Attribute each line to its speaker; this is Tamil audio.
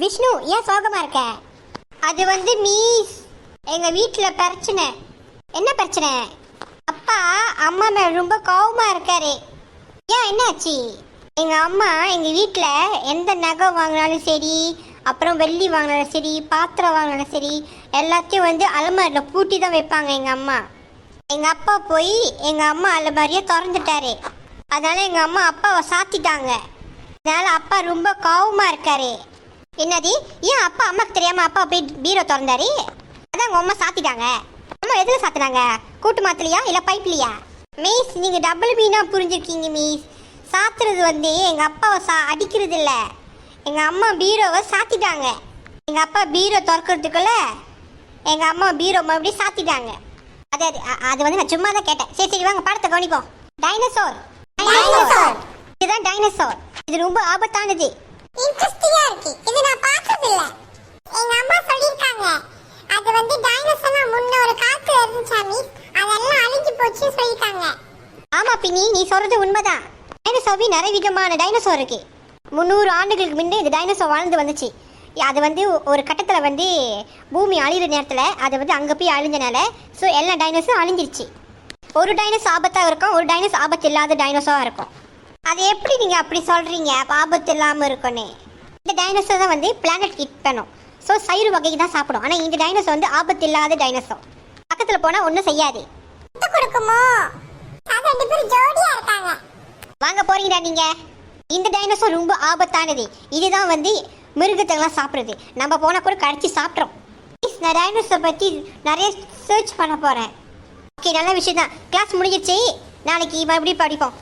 Speaker 1: விஷ்ணு ஏன் சோகமா இருக்க? அது வந்து மீஸ் எங்க வீட்டில் பிரச்சனை. என்ன பிரச்சனை? அப்பா அம்மா மேல ரொம்ப கோவமா இருக்காரு. ஏன் என்னாச்சு? எங்க அம்மா எங்க வீட்டில் எந்த நகை வாங்கினாலும் சரி, அப்புறம் வெள்ளி வாங்கினாலும் சரி, பாத்திரம் வாங்கினாலும் சரி, எல்லாத்தையும் வந்து அலமாரியில் பூட்டி தான் வைப்பாங்க எங்க அம்மா. எங்க அப்பா போய் எங்க அம்மா அலமாரியை திறந்துட்டாரு. அதனால எங்க அம்மா அப்பாவை சாத்திட்டாங்க. அதனால அப்பா ரொம்ப கோவமா இருக்காரு. என்னது? ஏன் அப்பா அம்மாக்கு தெரியாம அப்பா போய் பீரோ திறந்தாரு? அதான் உங்க அம்மா சாத்திட்டாங்க. அம்மா எதுல சாத்தினாங்க? கூட்டு மாத்திலையா இல்ல பைப்லையா? மீஸ் நீங்க டபுள் மீனா புரிஞ்சிருக்கீங்க மீஸ். சாத்துறது வந்து எங்க அப்பாவை அடிக்கிறது இல்ல, எங்க அம்மா பீரோவை சாத்திட்டாங்க. எங்க அப்பா பீரோ திறக்கிறதுக்குள்ள எங்க அம்மா பீரோ மறுபடியும் சாத்திட்டாங்க. அது அது வந்து நான் சும்மா தான் கேட்டேன். சரி சரி வாங்க படத்தை கவனிப்போம். டைனோசர். இதுதான் டைனோசர். இது ரொம்ப ஆபத்தானது.
Speaker 2: இன்ட்ரஸ்டிங்கா இருக்கு. இது நான் பார்த்தது இல்ல. எங்க அம்மா சொல்லிருக்காங்க அது வந்து டைனோசர்னா முன்ன ஒரு காலத்துல இருந்துச்சாமி, அதெல்லாம் அழிஞ்சு போச்சு சொல்லிருக்காங்க.
Speaker 1: ஆமா பின்னி, நீ சொல்றது உண்மைதான். டைனோசர்வி நிறைய விதமான டைனோசர் இருக்கு. 300 ஆண்டுகளுக்கு முன்னே இந்த டைனோசர் வாழ்ந்து வந்துச்சு. அது வந்து ஒரு கட்டத்தில் வந்து பூமி அழிகிற நேரத்தில் அது வந்து அங்கே போய் அழிஞ்சனால ஸோ எல்லா டைனோசரும் அழிஞ்சிருச்சு. ஒரு டைனோசர் ஆபத்தாக இருக்கும், ஒரு டைனோசர் ஆபத்து இல்லாத டைனோசராக இருக்கும். அது எப்படி நீங்கள் அப்படி சொல்கிறீங்க ஆபத்து இல்லாமல் இருக்குன்னு? இந்த டைனோசர் தான் வந்து பிளானட் ஹிட் பண்ணும். ஸோ சைரு வகைக்கு தான் சாப்பிடும். ஆனால் இந்த டைனோசர் வந்து ஆபத்து இல்லாத டைனோசர். பக்கத்தில் போனால் ஒன்றும் செய்யாது.
Speaker 2: கொடுக்குமோ? அது ரெண்டு பேரும் ஜோடியா இருக்காங்க.
Speaker 1: வாங்க போறீங்களா நீங்கள்? இந்த டைனோசர் ரொம்ப ஆபத்தானது. இதுதான் வந்து மிருகத்தெல்லாம் சாப்பிடுது. நம்ம போனால் கூட கடிச்சு சாப்பிட்றோம். நான் டைனோசர் பற்றி நிறைய சர்ச் பண்ண போகிறேன். ஓகே, நல்ல விஷயம் தான். கிளாஸ் முடிஞ்சிச்சு. நாளைக்கு மறுபடியும் படிப்போம்.